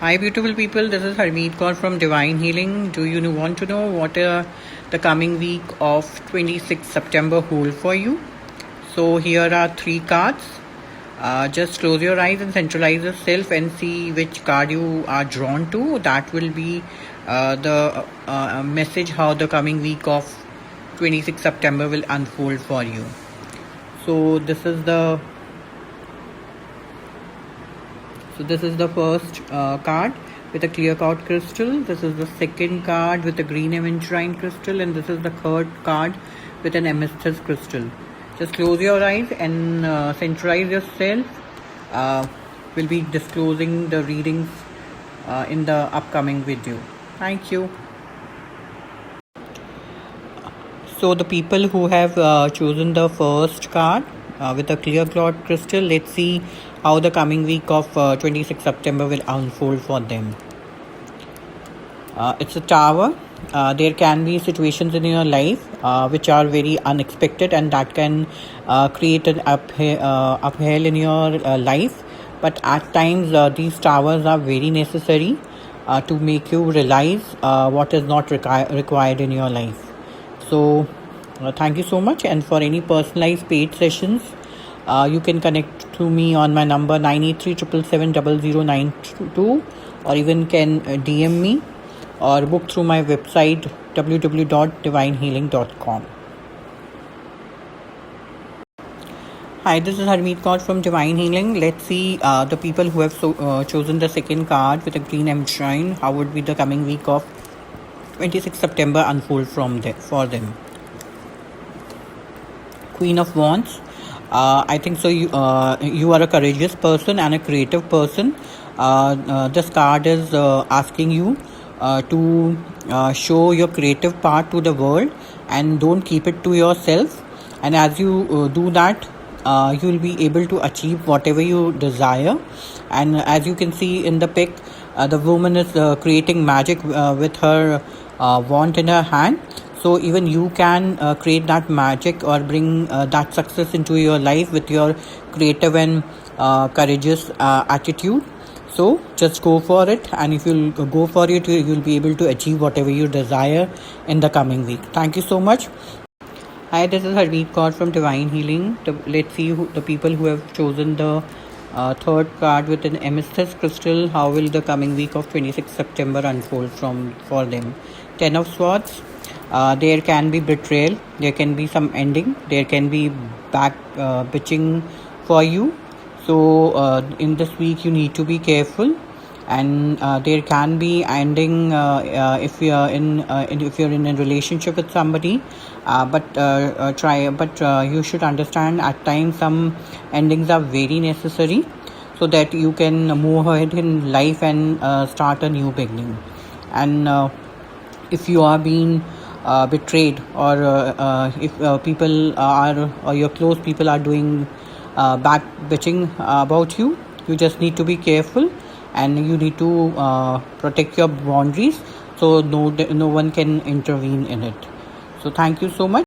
Hi, beautiful people. This is Harmeet Kaur from Divine Healing. Do you want to know what the coming week of 26th September hold for you? So here are three cards. Just close your eyes and centralize yourself and see which card you are drawn to. That will be the message how the coming week of 26th September will unfold for you. So this is the first card with a clear quartz crystal. This is the second card with a green aventurine crystal, and this is the third card with an amethyst crystal. Just close your eyes and centralize yourself. We'll be disclosing the readings in the upcoming video. Thank you. So the people who have chosen the first card with a clear quartz crystal, let's see how the coming week of 26 September will unfold for them. It's a tower. There can be situations in your life which are very unexpected, and that can create an uphill in your life. But at times, these towers are very necessary to make you realize what is not required in your life. So, thank you so much. And for any personalized paid sessions, you can connect to me on my number 983777092, or even can DM me or book through my website www.divinehealing.com. Hi, this is Harmeet Kaur from Divine Healing. Let's see the people who have chosen the second card with a green aventurine. How would be the coming week of 26 September unfold for them? Queen of Wands. I think so. You are a courageous person and a creative person. This card is asking you to show your creative part to the world and don't keep it to yourself. And as you do that, you will be able to achieve whatever you desire. And as you can see in the pic, the woman is creating magic with her wand in her hand. So even you can create that magic or bring that success into your life with your creative and courageous attitude. So just go for it, and if you'll go for it, you'll be able to achieve whatever you desire in the coming week. Thank you so much. Hi, this is Harmeet Kaur from Divine Healing. Let's see the people who have chosen the third card with an amethyst crystal. How will the coming week of 26 September unfold for them? 10 of Swords. There can be betrayal. There can be some ending. There can be back bitching for you. So in this week you need to be careful, and there can be ending if you are if you're in a relationship with somebody. But you should understand at times some endings are very necessary so that you can move ahead in life and start a new beginning. And if you are being betrayed, or if people are, or your close people are doing back bitching about you, you just need to be careful, and you need to protect your boundaries so no one can intervene in it. So thank you so much.